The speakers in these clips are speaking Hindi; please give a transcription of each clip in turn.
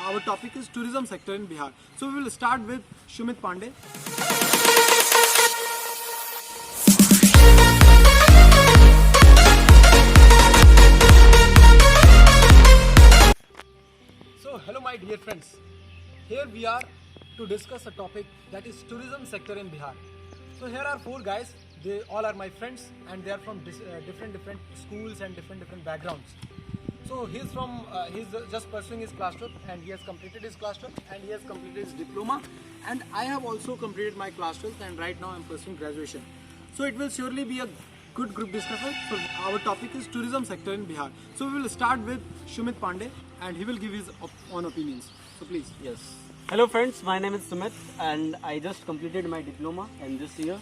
our topic is tourism sector in Bihar. So we will start with Shumit Pandey. So hello my dear friends. Here we are to discuss a topic that is tourism sector in Bihar. So here are four guys. They all are my friends and they are from different schools and different backgrounds. So he's just pursuing his class 12 and he has completed his class 12 and he has completed his diploma, and I have also completed my class 12 and right now I am pursuing graduation. So it will surely be a good group discussion. So our topic is tourism sector in Bihar. So we will start with Shumit Pandey and he will give his own opinions. So please. Yes. Hello friends, my name is Sumit and I just completed my diploma in this year.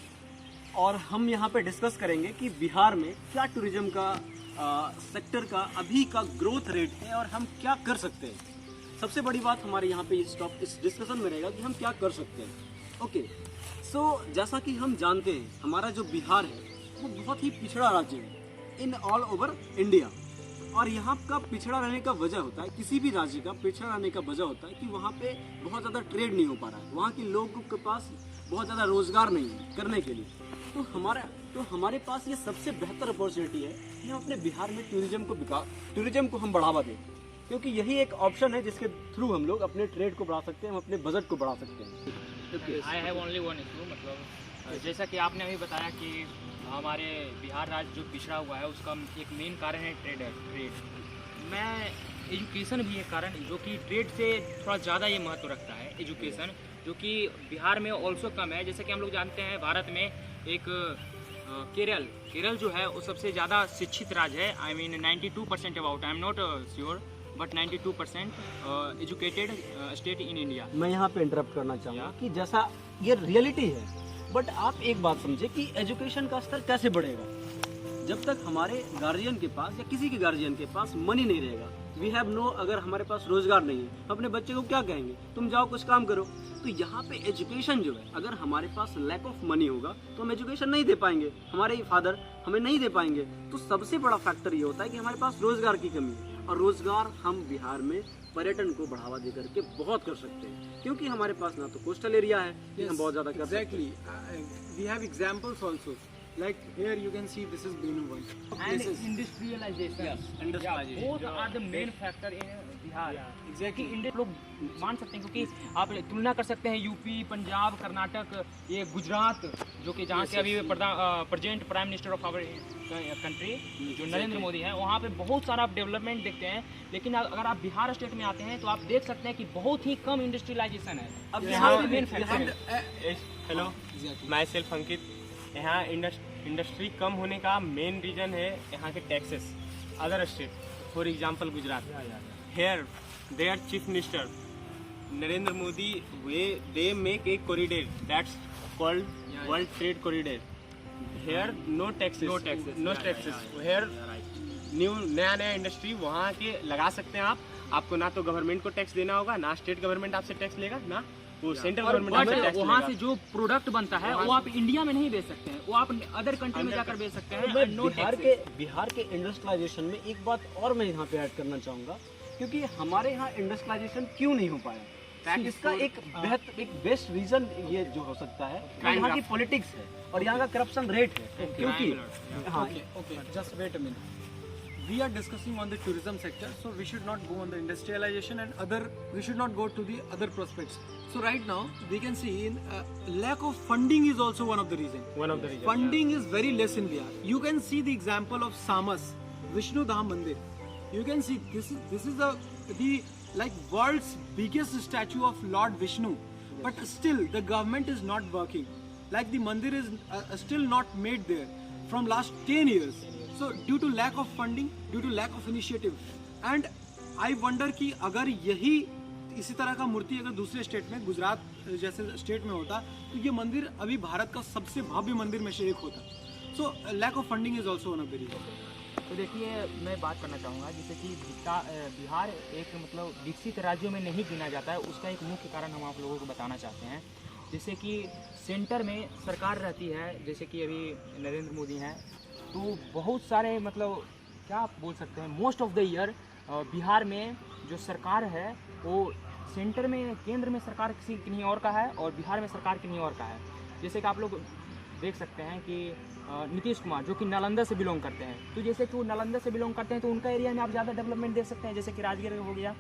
और हम यहाँ पे डिस्कस करेंगे कि बिहार में क्या टूरिज्म का सेक्टर का अभी का ग्रोथ रेट है और हम क्या कर सकते हैं। सबसे बड़ी बात हमारे यहाँ पे इस डिस्कशन में रहेगा कि हम क्या कर सकते हैं। ओके, सो जैसा कि हम जानते हैं हमारा जो बिहार है वो बहुत ही पिछड़ा राज्य है इन ऑल ओवर इंडिया। और यहाँ का पिछड़ा रहने का वजह होता है, किसी भी राज्य का पिछड़ा रहने का वजह होता है कि वहाँ पे बहुत ज़्यादा ट्रेड नहीं हो पा रहा है, वहाँ के लोगों के पास बहुत ज़्यादा रोजगार नहीं है करने के लिए। तो हमारे पास ये सबसे बेहतर अपॉर्चुनिटी है कि हम अपने बिहार में टूरिज्म को हम बढ़ावा दें, क्योंकि यही एक ऑप्शन है जिसके थ्रू हम लोग अपने ट्रेड को बढ़ा सकते हैं, हम अपने बजट को बढ़ा सकते हैं। I have only one issue, मतलब जैसा कि आपने अभी बताया कि हमारे बिहार राज्य जो पिछड़ा हुआ है उसका एक मेन कारण है ट्रेड। मैं एजुकेशन भी एक कारण जो कि ट्रेड से थोड़ा ज़्यादा ये महत्व रखता है एजुकेशन, जो कि बिहार में ऑल्सो कम है। जैसे कि हम लोग जानते हैं भारत में एक केरल जो है वो सबसे ज़्यादा शिक्षित राज्य है। I mean 92% about, I am not sure but 92% educated state in India. मैं यहाँ पे इंटरप्ट करना चाहूँगा कि जैसा ये रियलिटी है, बट आप एक बात समझे कि एजुकेशन का स्तर कैसे बढ़ेगा जब तक हमारे गार्जियन के पास या किसी के गार्जियन के पास मनी नहीं रहेगा। वी हैव नो, अगर हमारे पास रोजगार नहीं है अपने बच्चे को क्या कहेंगे, तुम जाओ कुछ काम करो। तो यहाँ पे एजुकेशन जो है, अगर हमारे पास लैक ऑफ मनी होगा तो हम एजुकेशन नहीं दे पाएंगे, हमारे फादर हमें नहीं दे पाएंगे। तो सबसे बड़ा फैक्टर ये होता है कि हमारे पास रोजगार की कमी है, और रोजगार हम बिहार में पर्यटन को बढ़ावा दे करके बहुत कर सकते हैं, क्योंकि हमारे पास ना तो कोस्टल एरिया है कि हम बहुत ज़्यादा कर सकते हैं। We have examples also. Like here you can see this is Binu one. And industrialization. Yes, industrialization. Both are the main factor in Bihar. Exactly. India लोग मान सकते हैं, क्योंकि आप तुलना कर सकते हैं यूपी, पंजाब, कर्नाटक, ये गुजरात जो कि जहाँ के अभी present prime minister of our country जो नरेंद्र मोदी है, वहाँ पे बहुत सारा आप डेवलपमेंट देखते हैं। लेकिन अगर आप बिहार स्टेट में आते हैं तो आप देख सकते हैं कि बहुत ही कम इंडस्ट्रियलाइजेशन है। अब बिहार में मेन फैक्टर है। हेलो, माई सेल्फ अंकित। यहाँ इंडस्ट्री कम होने का मेन रीज़न है यहाँ के taxes. Other state for example Gujarat, here their chief minister Narendra Modi they make a corridor that's called world trade corridor. Here no taxes here नया इंडस्ट्री वहाँ के लगा सकते हैं आप। आपको ना तो गवर्नमेंट को टैक्स देना होगा, ना स्टेट गवर्नमेंट आपसे टैक्स लेगा, ना वो सेंट्रल गवर्नमेंट। वहाँ से जो प्रोडक्ट बनता है वो आप इंडिया में नहीं बेच सकते हैं, वो आप अदर कंट्री में जाकर बेच सकते हैं। बिहार के इंडस्ट्रियलाइजेशन में एक बात और मैं यहाँ पे ऐड करना चाहूँगा, क्योंकि हमारे यहाँ इंडस्ट्रियलाइजेशन क्यों नहीं हो पाया, इसका एक बेस्ट रीजन ये जो हो सकता है यहाँ की पॉलिटिक्स है और यहाँ का करप्शन रेट है। क्योंकि Okay, just wait a minute. We are discussing on the tourism sector, so we should not go on the industrialization and we should not go to the other prospects. So right now we can see lack of funding is also one of the reasons. Funding is very less in Bihar. You can see the example of Samas, Vishnu Dham Mandir. You can see this is the like world's biggest statue of Lord Vishnu, but still the government is not working. Like the mandir is still not made there from last 10 years. So due to lack of funding, due to lack of initiative, and I wonder कि अगर यही इसी तरह का मूर्ति अगर दूसरे स्टेट में, गुजरात जैसे स्टेट में होता, तो ये मंदिर अभी भारत का सबसे भव्य मंदिर में से एक होता। So lack of funding is also one of the reasons. तो देखिए, मैं बात करना चाहूँगा जैसे कि बिहार एक मतलब विकसित राज्यों में नहीं गिना जाता है, उसका एक मुख्य कारण हम आप लोगों को बताना चाहते हैं। जैसे कि सेंटर में सरकार रहती है, जैसे कि अभी नरेंद्र मोदी हैं, तो बहुत सारे मतलब क्या आप बोल सकते हैं, most of the year Bihar में जो सरकार है वो सेंटर में, केंद्र में सरकार किसी कहीं और का है और बिहार में सरकार कहीं और का है। जैसे कि आप लोग देख सकते हैं कि नीतीश कुमार जो कि नालंदा से बिलोंग करते हैं, तो जैसे कि वो नालंदा से बिलोंग करते हैं तो उनका एरिया में आप ज़्यादा डेवलपमेंट देख सकते हैं, जैसे कि राजगीर हो गया,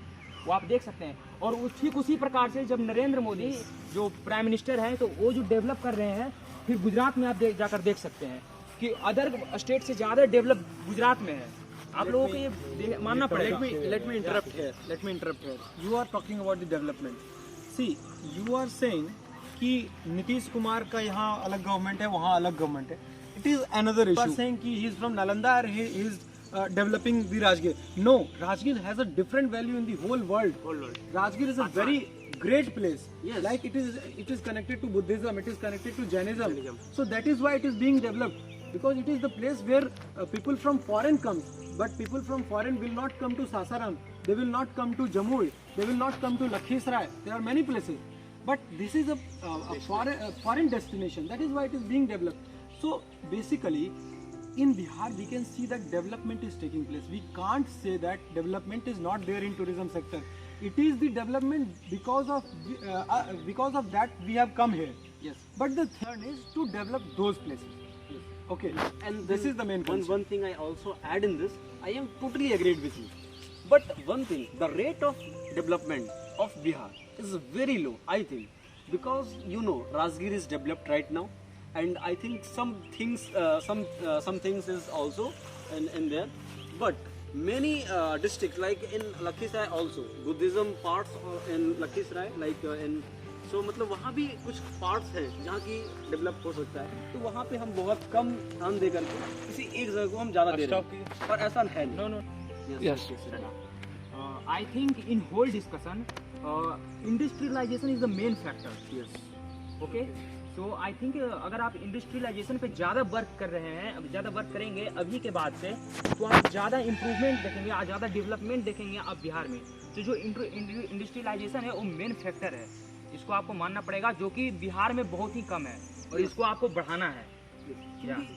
वो आप देख सकते हैं। और ठीक उसी प्रकार से जब नरेंद्र मोदी जो प्राइम मिनिस्टर हैं तो वो जो डेवलप कर रहे हैं, फिर गुजरात में आप जाकर देख सकते हैं कि अदर स्टेट से ज़्यादा डेवलप गुजरात में है। आप लोगों को ये मानना पड़ेगा। Let me interrupt here. You are talking about the development. See, you are saying कि नीतीश कुमार का यहाँ अलग गवर्नमेंट है, वहाँ अलग गवर्नमेंट है. It is another issue. You are saying कि he is from Nalanda and he is developing the Rajgir. No, Rajgir has a different value in the whole world. Rajgir is a very great place. Yes. Like it is connected to Buddhism, it is connected to Jainism. So that is why it is being developed. Because it is the place where people from foreign comes, but people from foreign will not come to Sasaram, they will not come to Jamui, they will not come to Lakhisrai. There are many places, but this is a foreign destination. That is why it is being developed. So basically, in Bihar we can see that development is taking place. We can't say that development is not there in tourism sector. It is the development because of that we have come here. Yes. But the third is to develop those places. Okay, And this is the main point. One thing I also add in this, I am totally agreed with you. But one thing, the rate of development of Bihar is very low, I think, because you know Rajgir is developed right now, and I think some things is also in there. But many districts like in Lakhisrai also, Buddhism parts in Lakhisrai, like in तो मतलब वहाँ भी कुछ पार्ट्स हैं जहाँ की डेवलप हो सकता है, तो वहाँ पे हम बहुत कम ध्यान दे करके किसी एक जगह को हम ज़्यादा दे रहे हैं, पर ऐसा है नहीं। No. Yes. I think in whole discussion, industrialization is the main factor. Yes. Okay. So I think अगर आप इंडस्ट्रियलाइजेशन पे ज़्यादा वर्क कर रहे हैं, अब ज़्यादा वर्क करेंगे अभी के बाद से, तो आप ज़्यादा इम्प्रूवमेंट देखेंगे, आप ज़्यादा डेवलपमेंट देखेंगे आप बिहार में। तो जो इंडस्ट्रियलाइजेशन है वो मेन फैक्टर है, इसको आपको मानना पड़ेगा, जो कि बिहार में बहुत ही कम है और इसको आपको बढ़ाना है।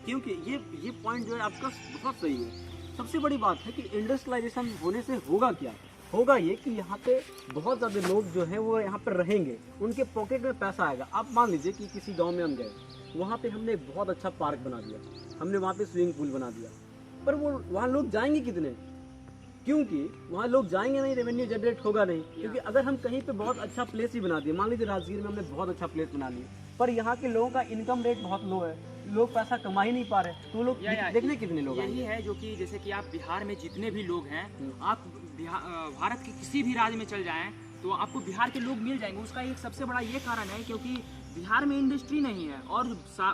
क्योंकि ये पॉइंट जो है आपका बहुत सही है। सबसे बड़ी बात है कि इंडस्ट्रियलाइजेशन होने से होगा क्या, होगा ये कि यहाँ पे बहुत ज़्यादा लोग जो हैं वो यहाँ पर रहेंगे, उनके पॉकेट में पैसा आएगा। आप मान लीजिए कि किसी गांव में हम गए, वहाँ पे हमने एक बहुत अच्छा पार्क बना दिया, हमने वहाँ पे स्विमिंग पूल बना दिया, पर वो वहाँ लोग जाएंगे कितने? क्योंकि वहाँ लोग जाएंगे नहीं, रेवेन्यू जनरेट होगा नहीं। क्योंकि अगर हम कहीं पे बहुत अच्छा प्लेस ही बना दिए, मान लीजिए राजगीर में हमने बहुत अच्छा प्लेस बना लिया, पर यहाँ के लोगों का इनकम रेट बहुत लो है, लोग पैसा कमा ही नहीं पा रहे, तो लोग देखने कितने लोग यही है जो कि जैसे कि आप बिहार में जितने भी लोग हैं, आप भारत के किसी भी राज्य में चल जाएं तो आपको बिहार के लोग मिल जाएंगे। उसका एक सबसे बड़ा ये कारण है क्योंकि बिहार में इंडस्ट्री नहीं है और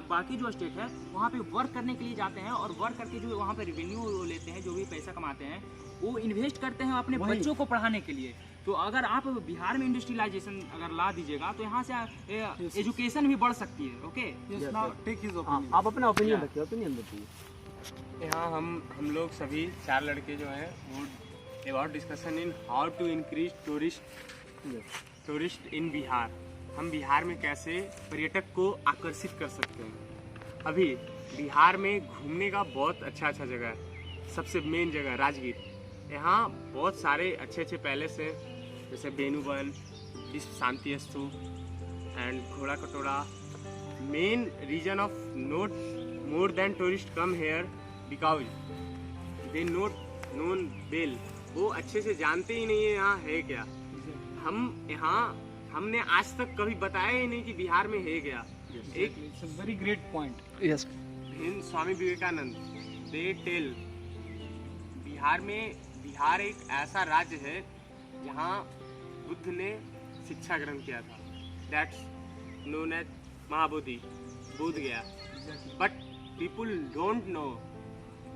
बाकी जो स्टेट है वहाँ पे वर्क करने के लिए जाते हैं और वर्क करके जो वहाँ पे रेवेन्यू लेते हैं, जो भी पैसा कमाते हैं वो इन्वेस्ट करते हैं अपने बच्चों को पढ़ाने के लिए। तो अगर आप बिहार में इंडस्ट्रियलाइजेशन अगर ला दीजिएगा तो यहाँ से एजुकेशन भी बढ़ सकती है। ओके, आप अपना ओपिनियन रखिए। यहाँ हम लोग सभी 4 लड़के जो हैं वो about discussion in how to increase tourist in Bihar. हम बिहार में कैसे पर्यटक को आकर्षित कर सकते हैं। अभी बिहार में घूमने का बहुत अच्छा जगह है। सबसे मेन जगह राजगीर, यहाँ बहुत सारे अच्छे पैलेस हैं, जैसे बेनुवन, विश्व शांति स्तूप एंड घोड़ा Katora. Main reason of not more then tourist come here because they not known well. वो अच्छे से जानते ही नहीं है यहाँ है क्या। हमने आज तक कभी बताया ही नहीं कि बिहार में है क्या। एक very great point. Yes, Swami Vivekananda they tell Bihar एक ऐसा राज्य है जहाँ बुद्ध ने शिक्षा ग्रहण किया था। दैट्स नोन एज महाबोधि, बोध गया। बट पीपुल डोंट नो,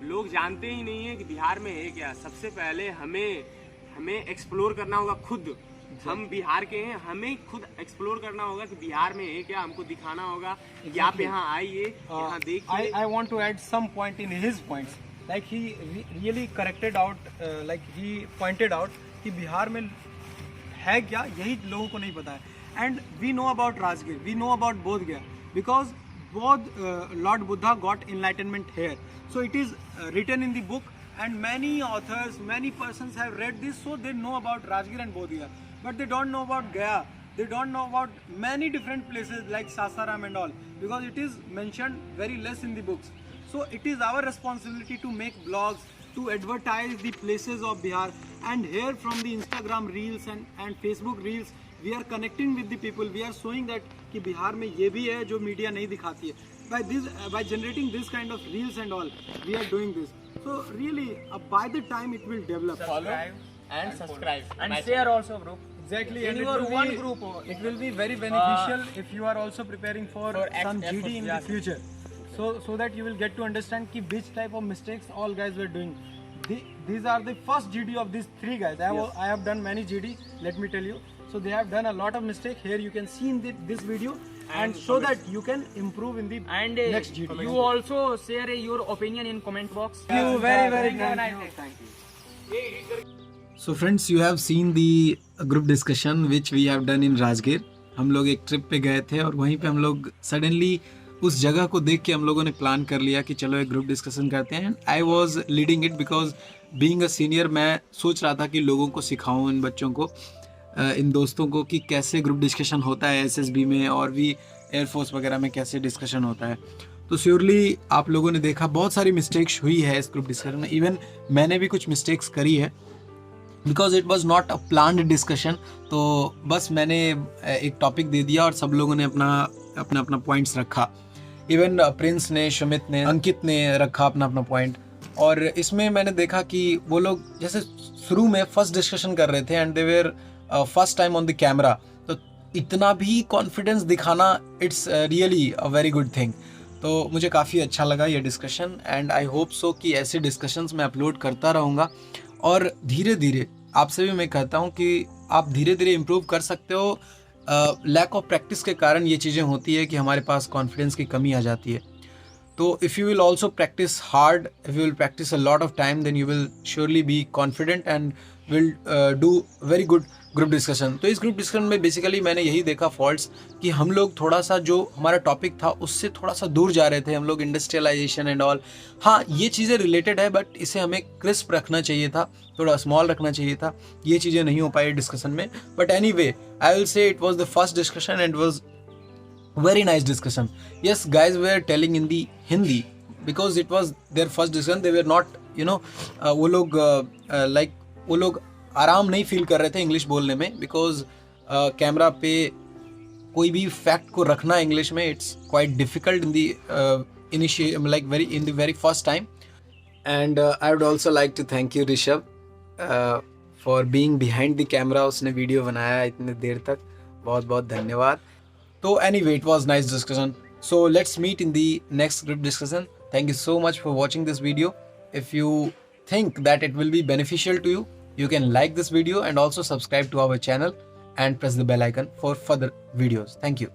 लोग जानते ही नहीं है कि बिहार में है क्या। सबसे पहले हमें एक्सप्लोर करना होगा खुद। हम बिहार के हैं, हमें खुद एक्सप्लोर करना होगा कि बिहार में है क्या। हमको दिखाना होगा कि आप यहाँ आइए, यहाँ देखिए। I want to add some point in his points. Like he really corrected out, like he pointed out कि बिहार में है क्या, यही लोगों को नहीं पता है। And we know about Rajgir, we know about Bodh Gaya, because Lord Buddha got enlightenment here. So it is written in the book, and many authors, many persons have read this, so they know about Rajgir and Bodh Gaya. but they don't know about Gaya. They don't know about many different places like Sasaram and all, because it is mentioned very less in the books. So it is our responsibility to make blogs, to advertise the places of Bihar, and here from the Instagram reels and Facebook reels, we are connecting with the people. We are showing that कि बिहार में ये भी है जो मीडिया नहीं दिखाती है. By generating this kind of reels and all, we are doing this. So really, by the time it will develop. Follow and subscribe. And share also, bro. Exactly, In and your it will one be, group. it will be very beneficial if you are also preparing for some Air GD Force, in yeah. the future. So that you will get to understand ki which type of mistakes all guys were doing. These are the first GD of these three guys. I have done many GD, let me tell you. So they have done a lot of mistakes. Here you can see in this video, and so that you can improve in the And next GD. you also share your opinion in comment box. Thank you very Thank you. So friends, you have seen the group discussion which we have done in Rajgir. हम लोग एक ट्रिप पे गए थे और वहीं पे हम लोग सडनली उस जगह को देख के हम लोगों ने प्लान कर लिया कि चलो एक ग्रुप डिस्कशन करते हैं. I was leading it because being a senior मैं सोच रहा था कि लोगों को सिखाऊं, इन बच्चों को, इन दोस्तों को, कि कैसे ग्रुप डिस्कशन होता है एसएसबी में और भी एयरफोर्स वगैरह में कैसे डिस्कशन होता है. तो श्योरली आप लोगों ने देखा बहुत सारी मिस्टेक्स हुई है इस ग्रुप डिस्कशन में. इवन मैंने भी कुछ मिस्टेक्स करी है because it was not a planned discussion. तो बस मैंने एक टॉपिक दे दिया और सब लोगों ने अपना पॉइंट्स रखा. इवन प्रिंस ने, सुमित ने, अंकित ने रखा अपना पॉइंट. और इसमें मैंने देखा कि वो लोग जैसे शुरू में फर्स्ट डिस्कशन कर रहे थे and they were first time on the camera, तो इतना भी कॉन्फिडेंस दिखाना it's really a very good thing. तो मुझे काफ़ी अच्छा लगा ये discussion and I hope so कि ऐसे डिस्कशंस मैं अपलोड करता रहूँगा. और धीरे धीरे आपसे भी मैं कहता हूँ कि आप धीरे धीरे इम्प्रूव कर सकते हो. लैक ऑफ प्रैक्टिस के कारण ये चीज़ें होती है कि हमारे पास कॉन्फिडेंस की कमी आ जाती है. तो if you will also practice hard, if you will practice a lot of time, then you will surely be confident and will do very good group discussion. तो इस ग्रुप डिस्कशन में बेसिकली मैंने यही देखा फॉल्ट्स कि हम लोग थोड़ा सा जो हमारा टॉपिक था उससे थोड़ा सा दूर जा रहे थे. हम लोग इंडस्ट्रियलाइजेशन एंड ऑल, हाँ ये चीज़ें रिलेटेड है बट इसे हमें क्रिस्प रखना चाहिए था, थोड़ा स्मॉल रखना चाहिए था. ये चीज़ें नहीं हो पाई डिस्कशन में. But any way I will say it was the first discussion and was very nice discussion. Yes, guys were telling in the Hindi because it was their first discussion. They were not, वो लोग like वो लोग आराम नहीं फील कर रहे थे इंग्लिश बोलने में बिकॉज कैमरा पे कोई भी फैक्ट को रखना इंग्लिश में it's quite difficult in the in the very first time. And I would also like to thank you Rishabh for being behind the camera. उसने वीडियो बनाया इतने देर तक, बहुत बहुत धन्यवाद. So anyway, it was nice discussion. So let's meet in the next group discussion. Thank you so much for watching this video. If you think that it will be beneficial to you, you can like this video and also subscribe to our channel and press the bell icon for further videos. Thank you.